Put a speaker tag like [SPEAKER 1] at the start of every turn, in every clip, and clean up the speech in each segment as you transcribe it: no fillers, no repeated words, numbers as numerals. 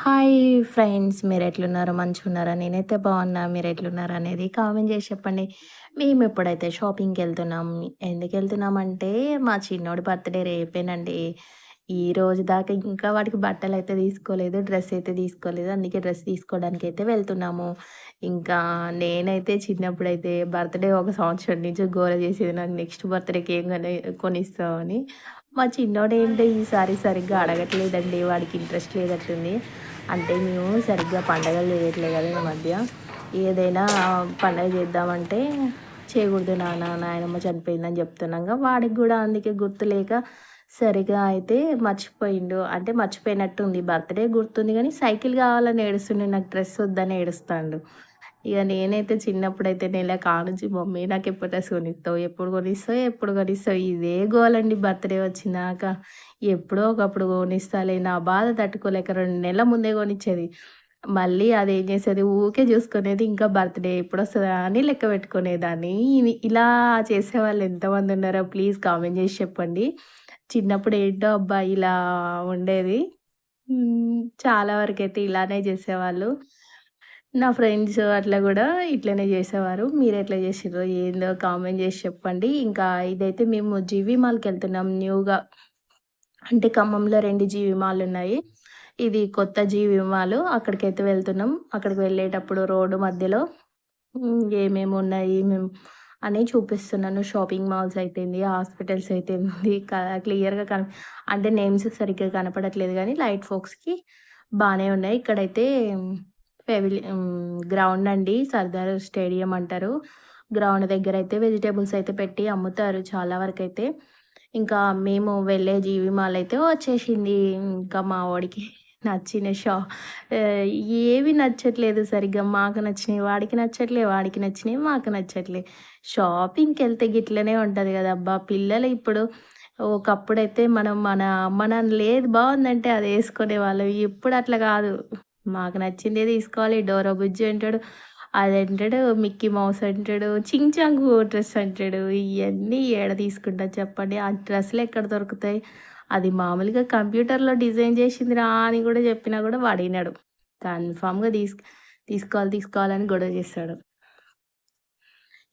[SPEAKER 1] Hi friends, మీరెట్లున్నారు? మంచిగున్నారా? నేనైతే బాగున్నా. మీరెట్లున్నారు అనేది కామెంట్ చేసి చెప్పండి. మేమిప్పుడైతే షాపింగ్‌కెళ్తున్నాం. ఎందుకెళ్తున్నామంటే, మా చిన్నోడి బర్త్‌డే రేపేనండి. ఈ రోజు దాకా ఇంకా వాడికి బట్టలైతే తీసుకోలేదు. డ్రెస్ అయితే తీసుకోలేదు. అందుకే డ్రెస్ తీసుకోవడానికైతే వెళ్తున్నాము. ఇంకా నేనైతే చిన్నప్పుడైతే బర్త్‌డే ఒక సంవత్సరం నుంచి గోల చేసేది. నాకు నెక్స్ట్ బర్త్‌డేకి ఏం కొనిస్తావు అని. మా చిన్నోడేంటో ఈసారి సరిగ్గా అడగట్లేదండి. వాడికి ఇంట్రెస్ట్ లేనట్టుంది. అంటే మేము సరిగ్గా పండగలు చేయట్లే కదా ఈ మధ్య. ఏదైనా పండగ చేద్దామంటే, "చేయకూడదు నాన్న, నాయనమ్మ చనిపోయిందని" చెప్తున్నాంగా. వాడికి గూడా అందుకే గుర్తులేక సరిగ్గా అయితే మర్చిపోయిండు. అంటే మర్చిపోయినట్టుంది. బర్త్‌డే గుర్తుంది గానీ, సైకిల్ కావాలని ఏడుస్తుండు. నాకు డ్రెస్ వద్దని ఏడుస్తాండు. ఇగ నేనైతే చిన్నప్పుడైతే నెల కానుంచి "మమ్మీ నాకెప్పుడు డ్రెస్ కొనిత్తవు? ఎప్పుడు కొనిస్తవు? ఎప్పుడు కొనిస్తవు?" ఇదే గోలండి బర్త్‌డే వచ్చినాక. ఎప్పుడో ఒకప్పుడు కొనిస్తాలే, నా బాధ తట్టుకోలేక 2 నెలల ముందే కొనిచ్చేది. మళ్ళీ అదేం చేసేది, ఊకే చూసుకునేది ఇంకా బర్త్‌డే ఎప్పుడొస్తదా అని లెక్క పెట్టుకునేదాన్ని. ఇలా చేసేవాళ్ళు ఎంతమందున్నారో ప్లీజ్ కామెంట్ చేసి చెప్పండి. చిన్నప్పుడు ఏంటో అబ్బా! ఇలా ఉండేది. చాలా వరకైతే ఇలానే చేసేవాళ్ళు. నా ఫ్రెండ్స్ అట్లా గూడా ఇట్లనే జేసేవారు. మీరెట్లా జేసిర్రో ఏందో కామెంట్ జేసి చెప్పండి. ఇంకా ఇదైతే మేము జీవీ మాల్‌కెళ్తున్నాం న్యూగా. అంటే ఖమ్మంలో 2 జీవీ మాల్లున్నాయి. ఇది కొత్త జీవీ మాల్. అక్కడికైతే వెళ్తున్నాం. అక్కడికి వెళ్ళేటప్పుడు రోడ్డు మధ్యలో ఏమేమున్నాయి అని చూపిస్తున్నాను. షాపింగ్ మాల్స్ అయితేంది, హాస్పిటల్స్ అయితేంది క్లియర్‌గా అంటే నేమ్స్ సరిగ్గా కనపడట్లేదు గానీ లైట్ ఫోక్స్‌కి బానే ఉన్నాయి. ఇక్కడైతే గ్రౌండ్ అండి. సర్దార్ స్టేడియం అంటారు. గ్రౌండ్ దగ్గరైతే వెజిటబుల్స్ అయితే పెట్టి అమ్ముతారు చాలా వరకైతే. ఇంకా మేము వెళ్ళే జీవి మాల్ అయితే వచ్చేసింది. ఇంకా మా వోడికి నచ్చిన ఆహ్, ఏవి నచ్చట్లేదు సరిగ్గా. మాకు నచ్చినయి వాడికి నచ్చట్లే, వాడికి నచ్చినయి మాకు నచ్చట్లే. షాపింగ్‌కెళ్తే గిట్లనే ఉంటది గదబ్బా! పిల్లలు ఇప్పుడు ఒకప్పుడైతే మనం మన అమ్మ నాన్నలు ఏది బావుందంటే అది యేసుకునేవాళ్ళం. ఇప్పుడు అట్లా గాదు. మాకు నచ్చిందే తీసుకోవాలి. డోరా బుజ్జి అంటాడు. అదంటాడు, మిక్కీ మౌస్ అంటాడు, చింగ్ చాంగ్ డ్రెస్ అంటాడు. ఇయన్నీ ఏడ తీసుకుంటాం చెప్పండి. ఆ డ్రెస్సులెక్కడ దొరుకుతాయి? అది మామూలుగా కంప్యూటర్‌లో డిజైన్ చేసిందిరా అని గూడా చెప్పినా గూడా వాడినడు. కన్ఫర్మ్‌గా తీసుకోవాలి, తీసుకోవాలని గొడవ చేస్తాడు.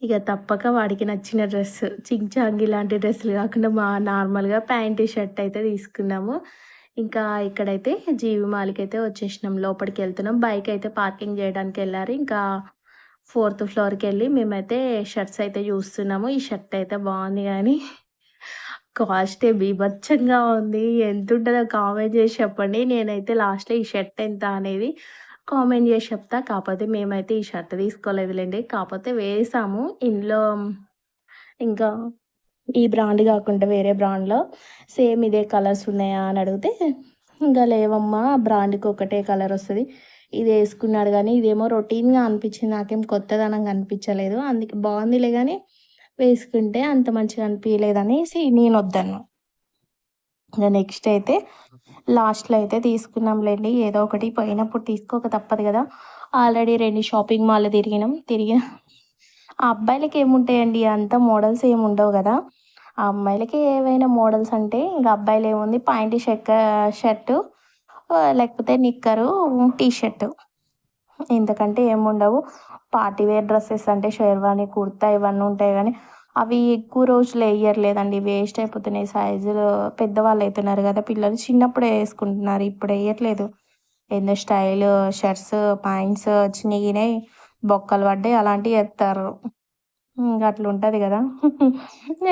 [SPEAKER 1] ఇక తప్పక వాడికి నచ్చిన డ్రెస్ చింగ్ చాంగ్ ఇలాంటి డ్రెస్సులు కాకుండా నార్మల్‌గా ప్యాంట్, షర్ట్ అయితే తీసుకున్నాము. ఇంకా ఇక్కడైతే జీవి మాల్‌కైతే వచ్చేసినాం. లోపటికెళ్తున్నాం. బైక్ అయితే పార్కింగ్ చేయడానికెళ్లారు. ఇంకా ఫోర్త్ ఫ్లోర్‌కెళ్ళి మేమైతే షర్ట్స్ అయితే చూస్తున్నాము. ఈ షర్ట్ అయితే బావుంది గానీ కాస్టే బీభత్సంగా ఉంది. ఎంతుంటదో కామెంట్ చేసి చెప్పండి. నేనైతే లాస్ట్‌లో ఈ షర్ట్ ఎంత అనేది కామెంట్ చేసి చెప్తా. కాపోతే మేమైతే ఈ షర్ట్ తీసుకోలేదులెండి. కాపోతే వేసాము. ఇందులో ఇంకా ఈ బ్రాండ్ గాకుండా వేరే బ్రాండ్‌లో సేమ్ ఇదే కలర్స్ ఉన్నాయా అని అడిగితే, ఇంకా లేవమ్మా బ్రాండ్‌కి ఒకటే కలర్ వస్తది. ఇదేసుకున్నాడు గానీ, ఇదేమో రొటీన్‌గా అనిపించింది. నాకేం కొత్తదనంగా అనిపించలేదు. అందుకే బావుందిలే గానీ, వేసుకుంటే అంత మంచిగా అనిపియలేదనేసి నేనొద్దన్నా. ఇంగ నెక్స్ట్ అయితే లాస్ట్‌లో అయితే తీసుకున్నాంలెండి. ఏదో ఒకటి పోయినప్పుడు తీసుకోక తప్పదు గదా! ఆల్రెడీ 2 షాపింగ్ మాల్‌లు తిరిగినాం. ఆ అబ్బాయిలకేముంటాయండి అంత మోడల్స్ ఏముండవు గదా! ఆ అమ్మాయిలకి ఏవైనా మోడల్స్ అంటే ఇంక అబ్బాయిలేముంది పాయింట్ షర్టు లేకపోతే నిక్కరు, టీ షర్టు. ఇంతకంటే ఏముండవు. పార్టీ వేర్ డ్రెసెస్ అంటే షెర్వానీ, కుర్తా ఇవన్నీ ఉంటాయి గానీ, అవి ఎక్కువ రోజులు ఎయ్యట్లేదండి. వేస్ట్ అయిపోతున్నాయి. సైజులు పెద్దవాళ్ళయితున్నారు గదా పిల్లలు. చిన్నప్పుడే యేసుకుంటున్నారు. ఇప్పుడెయ్యట్లేదు. ఏందో స్టైలు షర్ట్స్, పాయింట్స్ చినిగినయి, బొక్కలు పడ్డాయి అలాంటియి యేత్తార్రు. అట్లుంటది గదా!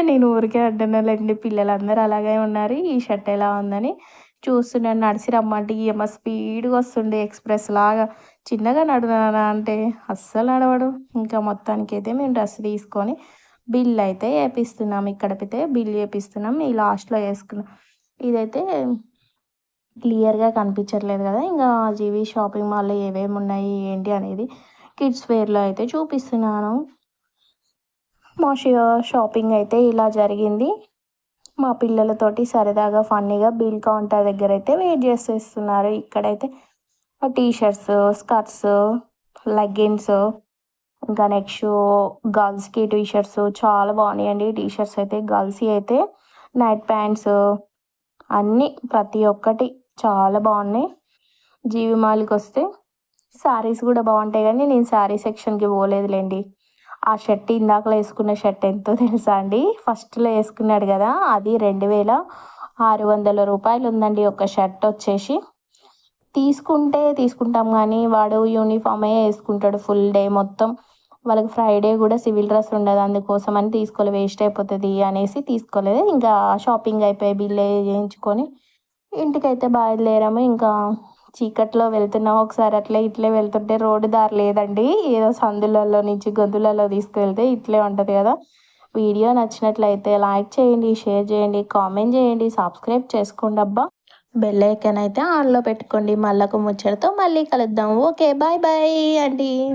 [SPEAKER 1] నేను ఊరికే అంటున్నాలేండి. పిల్లలందరూ అలాగే ఉన్నారు. ఈ షర్ట్ ఎలా ఉందని చూస్తున్నాను. నడిసి రమ్మంటే ఈయమ్మ స్పీడ్‌గా వస్తుండు ఎక్స్‌ప్రెస్‌లాగా. చిన్నగా నడు నాన్న అంటే అస్సలు నడవడు. ఇంకా మొత్తానికైతే మేము డ్రెస్ తీసుకొని బిల్ అయితే ఏపిస్తున్నాం. ఇక్కడైతే బిల్ ఏపిస్తున్నాం. ఈ లాస్ట్‌లో యేసుకున్నాం. ఇదైతే క్లియర్‌గా కనిపించట్లేదు గదా! ఇంగా జీవీ షాపింగ్ మాల్‌లో ఏవేమున్నాయి, ఏంటి అనేది కిడ్స్ వేర్‌లో అయితే చూపిస్తున్నాను. మా షాపింగ్ అయితే ఇలా జరిగింది. మా పిల్లలతోటి సరదాగా ఫన్నీగా బిల్ కౌంటర్ దగ్గరైతే వెయిట్ చేసేస్తున్నారు. ఇక్కడైతే టీ షర్ట్స్, స్కర్ట్స్, లెగ్గిన్స్ ఇంకా నెక్స్ట్ గర్ల్స్‌కి టీ షర్ట్స్ చాలా బాగున్నాయండి. టీ షర్ట్స్ అయితే గర్ల్స్‌యి అయితే నైట్ ప్యాంట్స్ అన్నీ ప్రతి ఒక్కటి చాలా బాగున్నాయి. జీవి మాల్‌కొస్తే శారీస్ గూడా బావుంటాయి గానీ, నేను శారీ సెక్షన్‌కి పోలేదులెండి. ఆ షర్ట్ ఇందాకల యేసుకున్న షర్ట్ ఎంతో తెలుసా అండి? ఫస్ట్‌లో యేసుకున్నాడు గదా! అది రూ. 2600 ఉందండి ఒక షర్ట్ వచ్చేసి. తీసుకుంటే తీసుకుంటాం గానీ, వాడు యూనిఫామే యేసుకుంటాడు ఫుల్ డే మొత్తం. వాళ్ళకి ఫ్రైడే గూడా సివిల్ డ్రెస్ ఉండదు. అందుకోసమని తీసుకోలే, వేస్ట్ అయిపోతది అనేసి తీసుకోలేదు. ఇంకా షాపింగ్ అయిపోయి బిల్ చేయించుకొని ఇంటికైతే బయలుదేరాము. ఇంకా చీకట్లో వెళ్తున్నాం. ఒకసారి అట్లే ఇట్లే వెళ్తుంటే రోడ్డు దారి లేదండి. ఏదో సందులలో నుంచి గొంతులలో తీసుకువెళ్తే ఇట్లే ఉంటది గదా! వీడియో నచ్చినట్లయితే లైక్ చేయండి, షేర్ చేయండి, కామెంట్ చేయండి, సబ్స్క్రైబ్ చేసుకోండబ్బా! బెల్ ఐకాన్ అయితే ఆన్‌లో పెట్టుకోండి. మళ్ళొక ముచ్చటతో మళ్ళీ కలుద్దాం. ఓకే. బాయ్ బాయ్ అండి.